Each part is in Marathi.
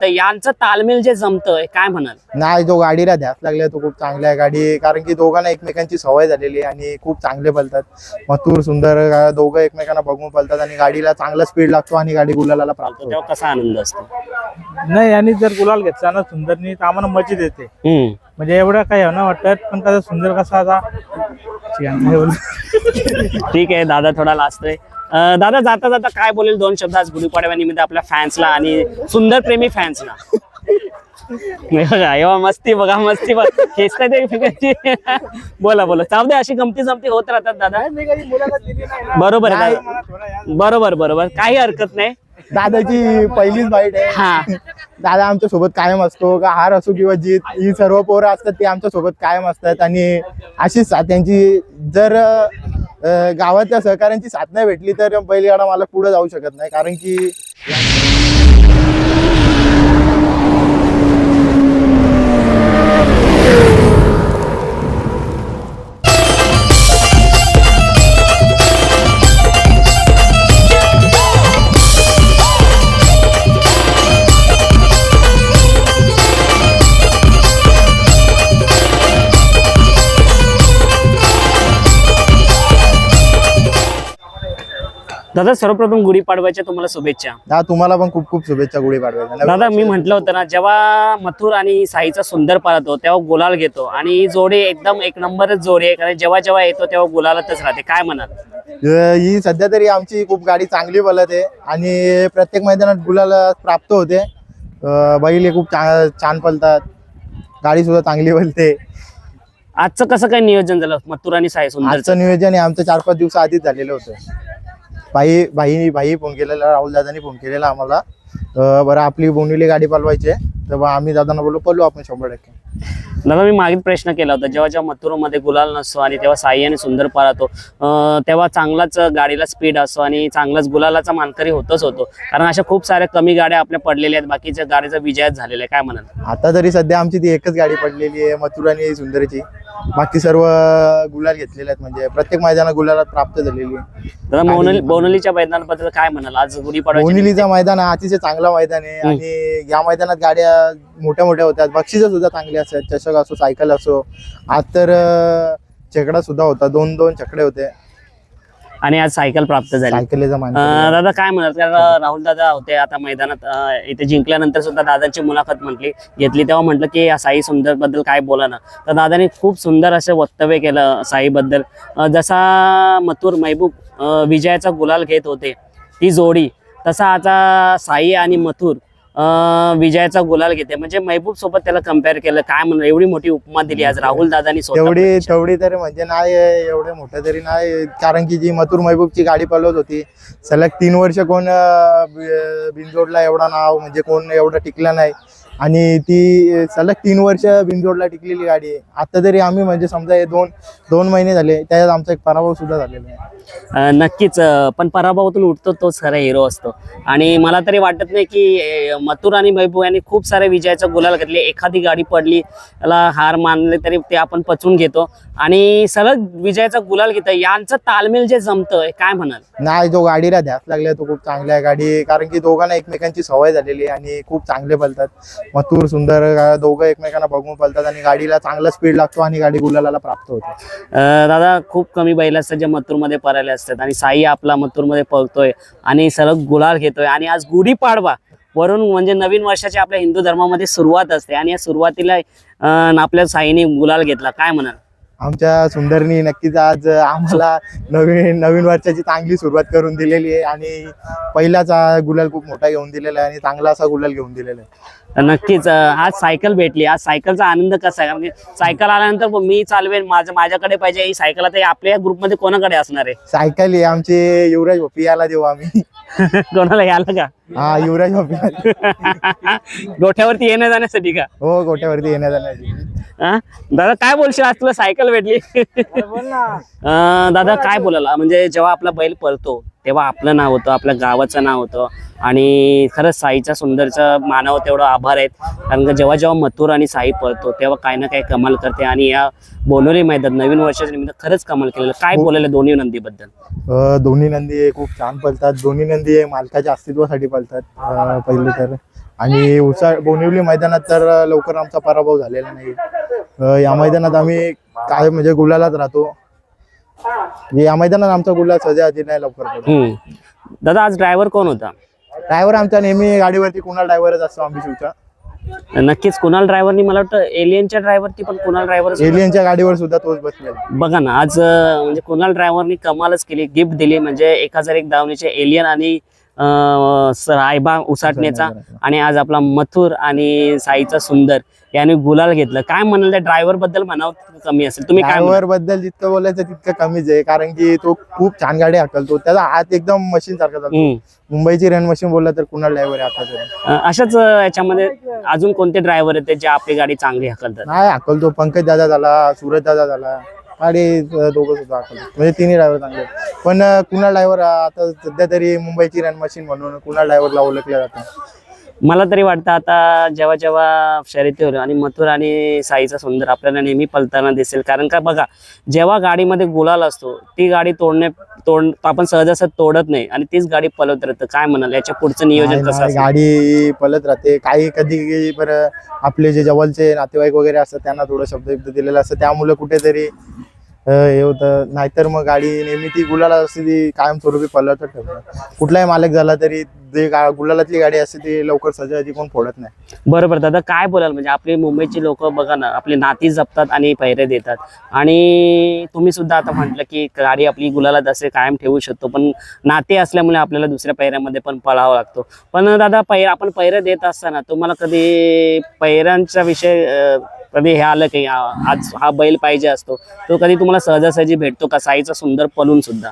तर यांचं तालमेल जे जमतंय काय म्हणाल? नाही, जो गाडीला ध्यास लागलाय तो खूप चांगला आहे गाडी, कारण की दोघांना एकमेकांची सवय झालेली आहे आणि खूप चांगले पळतात. मथुर सुंदर दोघं एकमेकांना बघून पळतात आणि गाडीला चांगला स्पीड लागतो आणि गाडी गुलालाला प्राप्त होते. तेव्हा कसा आनंद असतो? नाही, आणि जर गुलाल घेतला ना सुंदरनी तर आम्हाला मजा देते. म्हणजे एवढं काही होणं वाटत, पण कसं सुंदर कसा आता ठीक आहे दादा, थोडा लाजतोय. दादा जाता जाता काय बोलेल दोन शब्द आज गुढीपाडव्यानिमित्त आपल्या फॅन्सला आणि सुंदर प्रेमी फॅन्सला? बघा मस्ती, बघा मस्ती बघा खेचताय ते. बोला बोला, चालू दे, अशी गमती जमती होत राहतात दादा. बरोबर आहे दादा, बरोबर बरोबर, काही हरकत नाही. दादाची पहिलीच बाईट आहे. हा, दादा आमच्या सोबत कायम असतो, का हार असो किंवा जीत, ही सर्व पोरं असतात ते आमच्या सोबत कायम असतात आणि अशीच साथ त्यांची. जर गावातल्या सहकाऱ्यांची साथ नाही भेटली तर बैलगाडा मला पुढे जाऊ शकत नाही, कारण की दादा सर्वप्रथम गुढीपाडव्याच्या तुम्हाला शुभेच्छा. तुम्हाला पण खूप खूप शुभेच्छा गुढीपाडव्याच्या. दादा मी म्हंटल होतं ना, जेव्हा मथुर आणि साईचा सुंदर पळतो तेव्हा गुलाल घेतो आणि ही जोडी एकदम एक नंबरच जोडी आहे, कारण जेव्हा जेव्हा येतो तेव्हा गुलालातच राहते. काय म्हणाल? ही सध्या तरी आमची खूप गाडी चांगली पळत आहे आणि प्रत्येक मैदानात गुलाल प्राप्त होते. बैल खूप छान पळतात, गाडी सुद्धा चांगली पळते. आजचं कसं काय नियोजन झालं मथुर आणि साई सुंदरचं? आजचं नियोजन आमचं 4-5 दिवस आधीच झालेलं होतं. भाई फोन केलेला, राहुल दादानी फोन केलेला आम्हाला, बरं आपली बोनिवली गाडी पळवायची आहे, तेव्हा आम्ही दादांना बोललो पळू आपण 100%. दादा मी मागे प्रश्न केला होता, जेव्हा जेव्हा मथुरमध्ये गुलाल नसतो आणि तेव्हा साई आणि सुंदर पळतो तेव्हा चांगलाच गाडीला स्पीड असतो आणि चांगलाच गुलालाचा मानकरी होतो, कारण अशा खूप साऱ्या कमी गाड्या आपल्या पडलेल्या आहेत, बाकीच्या गाडीचा विजयच झालेला आहे. काय म्हणाल? आता तरी सध्या आमची ती एकच गाडी पडलेली आहे मथुर आणि सुंदरची, बाकी सर्व गुलाल घेतलेले आहेत, म्हणजे प्रत्येक मैदानात गुलालात प्राप्त झालेली आहे. दादा बोनलीच्या मैदानाबद्दल काय म्हणाल? आज गुढीपाडवा बोनिवलीचं मैदान अतिशय चांगला मैदान आहे आणि या मैदानात गाड्या मोठ्या मोठ्या होत्यात, बक्षिसं सुद्धा चांगली असतात, चषक असो सायकल असो. आज तर छकडा सुद्धा होता, 2-2 छकडे होते आणि आज सायकल प्राप्त झाली. सायकलीचा मान. दादा काय म्हणाल? कारण राहुल दादा होते आता मैदानात, इथे जिंकल्यानंतर सुद्धा दादांची मुलाखत घेतली तेव्हा म्हटलं की या साई सुंदर बद्दल काय बोला ना, तर दादाने खूप सुंदर असे वक्तव्य केलं साई बद्दल. जसा मथुर महबूब विजयाचा गुलाल घेत होते ती जोडी, तसा आता साई आणि मथुर विजयाचा गुलाल घेते, म्हणजे महबूब सोबत त्याला कम्पेअर केलं. काय म्हणलं, एवढी मोठी उपमा दिली आज राहुल दादांनी. तेवढी तरी म्हणजे नाही, एवढे मोठं तरी नाही, कारण की जी मथुर महबूबची गाडी पळवत होती सलग 3 वर्ष कोण बिनजोडला एवढा नाव म्हणजे कोण एवढं टिकला नाही, आणि ती सलग 3 वर्ष बिनजोडला टिकलेली गाडी आहे. आता तरी आम्ही म्हणजे समजा हे दोन महिने झाले, त्याच्यात आमचा एक पराभव सुद्धा झालेला आहे. नक्कीच, पण पराभवातून उठतो तोच खरा हिरो असतो. आणि मला तरी वाटत नाही की मथुर आणि महबूब यांनी खूप सारे विजयाचा गुलाल घेतले. एखादी गाडी पडली त्याला हार मानले तरी ते आपण पचवून घेतो आणि सलग विजयाचा गुलाल घेतो. यांचं तालमेल जे जमतंय काय म्हणाल? नाही, जो गाडीला ध्यास लागलाय तो खूप चांगला आहे गाडी, कारण की दोघांना एकमेकांची सवय झालेली आहे आणि खूप चांगले पळतात. मथुर सुंदर दोघं एकमेकांना बघून पळतात आणि गाडीला चांगला स्पीड लागतो आणि गाडी गुलालाला प्राप्त होते. दादा खूप कमी बैल असतात जे मथुरमध्ये पळाले असतात आणि साई आपला मथुरमध्ये पळतोय आणि सलग गुलाल घेतोय आणि आज गुढीपाडवा वरून म्हणजे नवीन वर्षाची आपल्या हिंदू धर्मामध्ये सुरुवात असते आणि या सुरुवातीला आपल्या साईने गुलाल घेतला. काय म्हणाल? आमच्या सुंदरनी नक्कीच आज आम्हाला नवीन वर्षाची चांगली सुरुवात करून दिलेली आहे आणि पहिलाच गुलाल खूप मोठा घेऊन दिलेला आहे आणि चांगला असा गुलाल घेऊन दिलेला आहे. नक्कीच, आज सायकल भेटली, आज सायकलचा आनंद कसा आहे? कारण की सायकल आल्यानंतर मी चालवेन, माझ्याकडे पाहिजे ही सायकल. आता आपल्या ग्रुपमध्ये कोणाकडे असणार आहे सायकल? ही आमचे युवराज भोपी याला देऊ आम्ही. कोणाला याला का? हा, युवराज भोपी. गोठ्यावरती येण्या जाण्यासाठी का? हो, गोठ्यावरती येण्या जाण्यासाठी. दादा काय बोलशील, आज तुला सायकल भेटली? दादा काय बोलायला, म्हणजे जेव्हा आपला बैल पळतो तेव्हा आपलं नाव होतं, आपल्या गावाचं नाव होतं आणि खरंच साईचा सुंदरचा मानव तेवढं आभार आहेत, कारण का जेव्हा जेव्हा मथुर आणि साई पळतो तेव्हा काही ना काही कमाल करते आणि या बोनोली मैदान नवीन वर्षाच्या निमित्त खरंच कमाल केलेलं. काय बोलायला दोन्ही नंदीबद्दल? दोन्ही नंदी खूप छान पळतात. दोन्ही नंदी मालकाच्या अस्तित्वासाठी पळतात पहिले तर, आणि बोनिवली मैदानात तर लवकर आमचा पराभव झालेला नाही. या मैदानात आम्ही काय म्हणजे गुलालात राहतो. या मैदानात आमचा गुलाल सहजासहजी नाही लवकर पडत. दादा आज ड्रायव्हर कोण होता? ड्रायव्हर आमचा नेहमी गाडीवरती कुणाल ड्रायव्हरच असतो आम्ही शिवचा. नक्कीच कुणाल ड्रायव्हरनी, मला वाटतं एलियनच्या ड्रायव्हरती पण कुणाल ड्रायव्हर एलियनच्या गाडीवर सुद्धा तोच बसलेला. बघा ना आज म्हणजे कुणाल ड्रायव्हरनी कमालच केली, गिफ्ट दिली. म्हणजे 1001 धावणीचे एलियन आणि रायबा उसाटण्याचा, आणि आज आपला मथुर आणि साईचा सुंदर याने गुलाल घेतलं. काय म्हणाल त्या ड्रायव्हर बद्दल? म्हणावं कमी असेल, तुम्ही काय ड्रायव्हर बद्दल जितकं बोलायचं तितकं कमीच आहे, कारण की तो खूप छान गाडी हाकलतो. त्याचा हात एकदम मशीन सारखा चालतो. मुंबईची रन मशीन बोलला तर कुणाल ड्रायव्हर आहे आता. अशाच याच्यामध्ये अजून कोणते ड्रायव्हर आहेत जे आपली गाडी चांगली हाकलतात? नाही हाकलतो, पंकज दादा झाला, सूरज दादा झाला, गाडी दोघं सुद्धा हाकलतो. म्हणजे तिन्ही ड्रायव्हर चांगले. पण कुणाल ड्रायव्हर आता सध्या तरी मुंबईची रन मशीन म्हणून कुणाल ड्रायव्हरला ओळखलं जातं. मला तरी वाटतं आता जेव्हा जेव्हा शर्यती होईल आणि मथुर आणि साईचा सुंदर आपल्याला नेहमी पलताना दिसेल. कारण का बघा, जेव्हा गाडीमध्ये गुलाल असतो ती गाडी आपण सहजासहजी तोडत नाही आणि तीच गाडी पलत राहतं. काय म्हणाल याच्या पुढचं नियोजन कसं असेल? गाडी पलत राहते. काही कधी बरं आपले जे जवळचे नातेवाईक वगैरे असतात त्यांना थोडं शब्द दिलेलं असतं, त्यामुळे कुठेतरी हे होतं. नाहीतर मग गाडी नेहमी ती गुलाला असते ती कायमस्वरूपी पलत ठेवतात. कुठलाही मालक झाला तरी जे गुलालातली गाडी असते ती लवकर सहजासहजी कोण फोडत नाही. बरोबर दादा, काय बोलाल? म्हणजे आपली मुंबईची लोक बघा ना, आपली नाती जपतात आणि पैरे देतात. आणि तुम्ही सुद्धा आता म्हटलं की गाडी आपली गुलालात असे कायम ठेवू शकतो, पण नाते असल्यामुळे आपल्याला दुसऱ्या पैऱ्यामध्ये पण पळावं लागतो. पण दादा आपण पैरे देत असताना तुम्हाला कधी पैऱ्यांचा विषय कधी हे आलं की आज हा बैल पाहिजे असतो, तो कधी तुम्हाला सहजासहजी भेटतो का? साईचा सुंदर पळून सुद्धा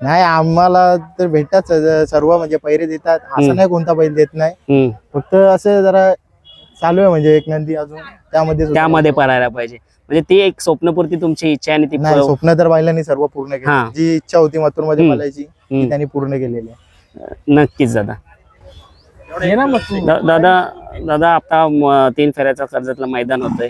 नाही, आम्हाला तर भेटतात सर्व, म्हणजे पैरे देतात. असं नाही कोणता बैल देत नाही, फक्त असं जरा चालू आहे म्हणजे एक नंदी अजून त्यामध्ये पळायला पाहिजे. म्हणजे ती एक स्वप्नपूर्ती तुमची इच्छा आहे आणि ती स्वप्न तर बैलांनी सर्व पूर्ण केली. जी इच्छा होती मथुर मध्ये पळायची ती त्यांनी पूर्ण केलेली आहे. नक्कीच दादा. दादा आता 3 फेऱ्याचा कर्जतला मैदान होतंय,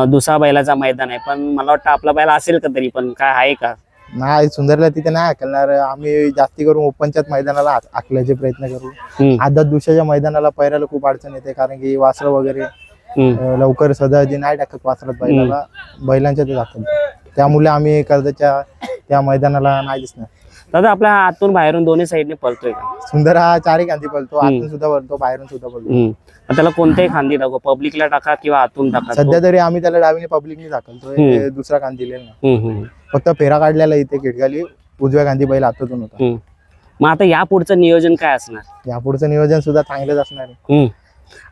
दुसरा बैलाचा मैदान आहे, पण मला वाटतं आपला बैल असेल का तरी पण काय आहे का? नाही, सुंदरला तिथे नाही हाकलणार आम्ही. जास्ती करून ओपनच्याच मैदानाला हाकल्याचे प्रयत्न करू. आदत दुसऱ्याच्या मैदानाला पैरायला खूप अडचण येते, कारण की वासरं वगैरे लवकर सहजासहजी नाही टाकत वासरात बैलाला, बैलांच्या ते टाकतात. त्यामुळे आम्ही कर्जतच्या त्या मैदानाला नाही दिसणार. दादा आपल्या आतून बाहेरून दोन्ही साईडने पळतोय का? सुंदर हा 4ही खांदी पळतो, आतून सुद्धा पळतो, बाहेरून सुद्धा पळतो. त्याला कोणत्याही खांदी टाकू, पब्लिकला टाका किंवा आतून टाका? सध्या तरी आम्ही त्याला डावीने पब्लिकने दाखलतोय, दुसरा खांदी दिलेला. फक्त फेरा काढलेला इथे खिडगाली उजव्या गांधी बैल हातातून होता. मग आता या पुढचं नियोजन काय असणार? या पुढचं नियोजन सुद्धा चांगलंच असणार आहे.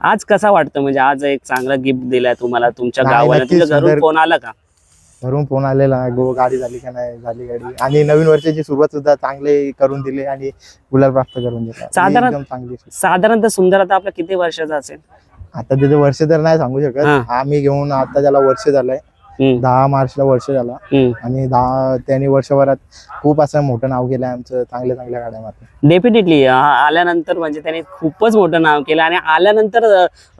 आज कसा वाटतं? म्हणजे आज एक चांगला गिफ्ट दिलाय तुम्हाला तुमच्या गावाला. तुझ्या घरून फोन आला का? घरून फोन आलेला, गाडी झाली का नाही, झाली गाडी. आणि नवीन वर्षाची सुरुवात सुद्धा चांगली करून दिली आणि गुलाल प्राप्त करून दिला. साधारणतः सुंदर आता आपल्या किती वर्षाचा असेल? आता त्याचे वर्ष तर नाही सांगू शकत. आम्ही घेऊन आता त्याला वर्ष झालंय, 10 मार्चला वर्ष झाला. आणि त्यांनी वर्षभरात खूप असं मोठं नाव केलंय आमचं, चांगल्या चांगल्या गाड्या मारतात. डेफिनेटली आल्यानंतर म्हणजे त्याने खूपच मोठं नाव केलं, आणि आल्यानंतर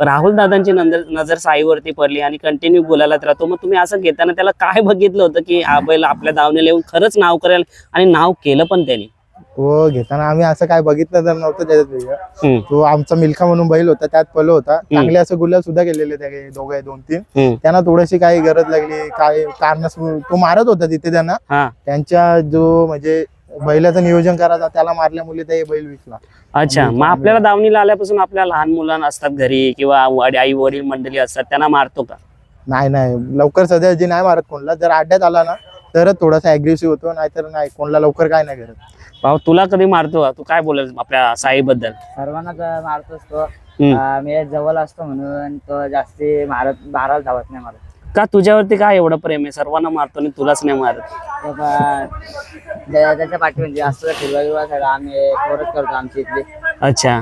राहुल दादांची नजर साईवरती पडली आणि कंटिन्यू गुलालात राहतो. मग तुम्ही असं घेताना त्याला काय बघितलं होतं की हा बैल आपल्या दावणीला येऊन खरंच नाव करेल, आणि नाव केलं पण त्यांनी? तो घेताना आम्ही असं काय बघितलं तर नव्हतं त्याच्यात वेगळं. तो आमचा मिल्खा म्हणून बैल होता, त्यात पलो होता. चांगले असं गुलाल सुद्धा केलेले त्या दोघे 2-3. त्यांना थोडीशी काही गरज लागली, काय कारण तो मारत होता तिथे त्यांना. त्यांच्या जो म्हणजे बैलाचं नियोजन करायचा त्याला मारल्यामुळे ते बैल विकला. अच्छा, मग आपल्याला दावणीला आल्यापासून आपल्या लहान मुलांना असतात घरी किंवा आई वडील मंडळी असतात, त्यांना मारतो का? नाही, लवकर सहजासहजी नाही मारत कोणला. जर अड्ड्यात आला ना तरच थोडासा अग्रेसिव्ह होतो, नाहीतर नाही कोणला लवकर काय नाही करत. भाऊ तुला कधी मारतो का? तू काय बोलेल आपल्या साई बद्दल? सर्वांना मारतोच तो. मी जवळ असतो म्हणून तो जास्ती मारायला धावत नाही. का तुझ्यावरती काय एवढं प्रेम आहे? सर्वांना मारतो आणि तुलाच नाही मारत? त्याच्या पाठी म्हणजे असं फिरवा आम्ही कोरच करतो आमची इथली. अच्छा,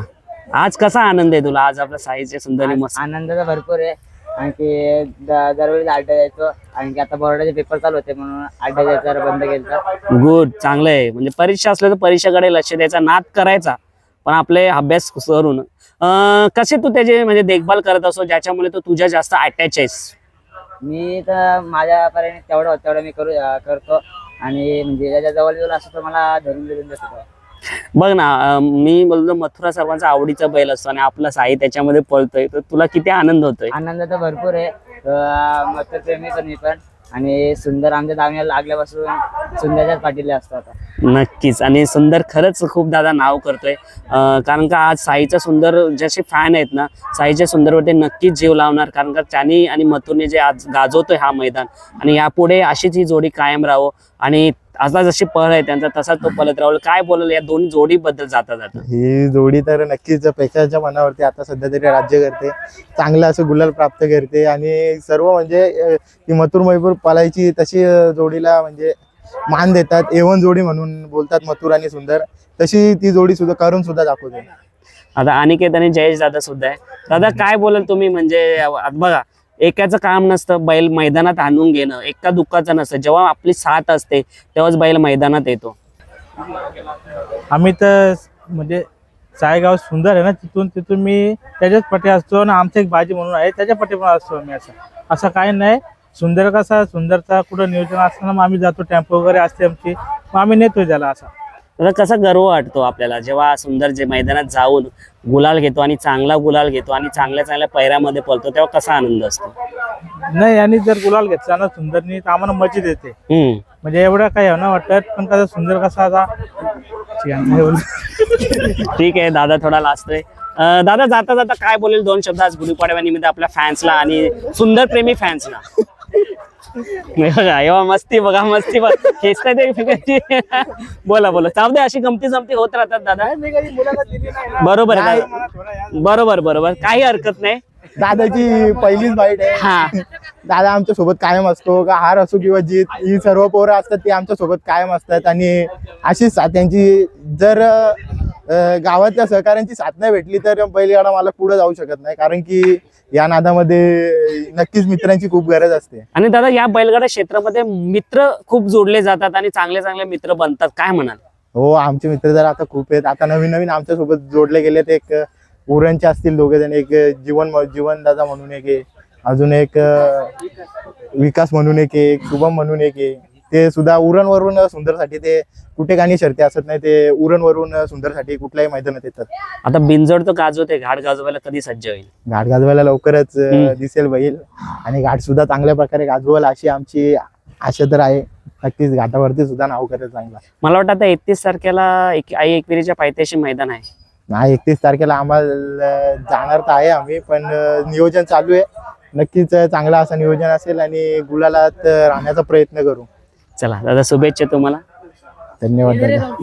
आज कसा आनंद आहे तुला? आज आपल्या साईचे सुंदर मस्त आनंदाचा भरपूर आहे. आणखी दरवेळी अड्डा जायचो, आणखी आता बोर्डाचे पेपर चालू होते म्हणून अड्डा जायचा बंद केला. गुड, चांगलं आहे. म्हणजे परीक्षा असल्या तर परीक्षेकडे लक्ष द्यायचा, नाद करायचा, पण आपले अभ्यास करून. कसे तू त्याचे म्हणजे देखभाल करत असतो ज्याच्यामुळे तू तुझ्या जास्त अटॅच आहेस? मी तर माझ्यापर्यंत तेवढं मी करतो, आणि म्हणजे ज्याच्या जवळ असतो तर मला धरून देतो. बघ ना, मी बोललो मथुरा सर्वांचा आवडीचा बैल असतो आणि आपला साई त्याच्यामध्ये पळतोय, तर तुला किती आनंद होतोय? आनंद तर भरपूर आहे. मथुर प्रेमी पण मी पण, आणि सुंदर आमच्या दावणीला लागल्यापासून सुंदरच्याच पाठीले असतो आता. नक्कीच. आणि सुंदर खरंच खूप दादा नाव करतोय, कारण का आज साईचा सुंदर जसे फॅन आहेत ना, साईच्या सुंदरवरती नक्कीच जीव लावणार, कारण का त्यांनी आणि मथुरने जे आज गाजवतोय हा मैदान, आणि यापुढे अशीच ही जोडी कायम राहो, आणि आता जशी पळ आहे त्यांचा तसाच तो पळत राहुल. काय बोलाल या दोन्ही जोडीबद्दल जाता जाता? ही जोडी तर नक्कीच प्रेक्षकांच्या मनावरती आता सध्या तरी राज्य करते, चांगलं असं गुलाल प्राप्त करते, आणि सर्व म्हणजे ती मथुर मैफूर पळायची तशी जोडीला म्हणजे मान देतात. एवन जोडी म्हणून बोलतात मथुर आणि सुंदर, तशी ती जोडी सुद्धा करून सुद्धा दाखवते. आता अनिकेत आणि जयेश दादा सुद्धा आहे. दादा काय बोलाल तुम्ही? म्हणजे आता बघा, एकाचं काम नसतं बैल मैदानात आणून घेणं, एका दुःखाचं नसतं. जेव्हा आपली साथ असते तेव्हाच बैल मैदानात येतो. आम्ही तर म्हणजे सायगाव सुंदर आहे ना, तिथून मी त्याच्याच पटे असतो, आणि आमचं एक बाजी म्हणून आहे त्याच्या पटे पण असतो मी. असं काही नाही. सुंदर कसा, सुंदरचा कुठं नियोजन असताना मग आम्ही जातो, टेम्पो वगैरे असते आमची, मग आम्ही नेतोय त्याला. असा आता कसा गर्व वाटतो आपल्याला जेव्हा सुंदर जे मैदानात जाऊन गुलाल घेतो, आणि चांगला गुलाल घेतो, आणि चांगल्या चांगल्या पैऱ्यामध्ये पळतो, तेव्हा कसा आनंद असतो? नाही, आणि जर गुलाल घेतला ना सुंदरनी तर आम्हाला मजा येते. म्हणजे एवढं काही ना वाटत, पण कसा सुंदर कसा आता ठीक आहे. दादा थोडा लाजतोय. दादा जाता जाता काय बोलेल दोन शब्द आज गुढीपाडव्यानिमित्त आपल्या फॅन्सला आणि सुंदर प्रेमी फॅन्सला? बघा एव्हा मस्ती, बघा मस्ती बघ खेचताय ते. बोला बोला, चालू दे, अशी गमती जमती होत राहतात दादा. बरोबर आहे दादा, बरोबर बरोबर, काही हरकत नाही. दादाची पहिलीच बाईट आहे. हा, दादा आमच्या सोबत कायम असतो, का हार असो किंवा जीत, ही सर्व पोरं असतात ती आमच्या सोबत कायम असतात, आणि अशीच साथ त्यांची जर गावातल्या सहकाऱ्यांची साथ नाही भेटली तर बैलगाडा मला पुढे जाऊ शकत नाही, कारण की या नादामध्ये नक्कीच मित्रांची खूप गरज असते. आणि दादा या बैलगाडा क्षेत्रामध्ये मित्र खूप जोडले जातात आणि चांगले चांगले मित्र बनतात, काय म्हणाल? हो, आमचे मित्र जर आता खूप आहेत, आता नवीन नवीन आमच्या सोबत जोडले गेलेत. एक उरणचे असतील दोघे जण, एक जीवन दादा म्हणून एक आहे, अजून एक विकास म्हणून एक आहे, एक शुभम म्हणून एक आहे. ते सुद्धा उरणवरून सुंदरसाठी, ते कुठे गाणी शर्ती असत नाही, ते उरणवरून सुंदरसाठी कुठल्याही मैदानात येतात. आता बिनजोड तो गाजवते, घाट गाजवायला कधी सज्ज होईल? घाट गाजवायला लवकरच दिसेल बैल, आणि घाट सुद्धा चांगल्या प्रकारे गाजवाल अशी आमची आशा तर आहे. नक्कीच घाटावरती सुद्धा नाव करेल चांगला. मला वाटतं आता 31 तारखेला आई एकविरीच्या पायथ्याशी मैदान आहे. नाही, 31 तारखेला आम्हाला जाणार तर आहे आम्ही, पण नियोजन चालू आहे. नक्कीच चांगला असं नियोजन असेल, आणि गुलालात राहण्याचा प्रयत्न करू. चला दादा, शुभेच्छा तुम्हाला. धन्यवाद दादा.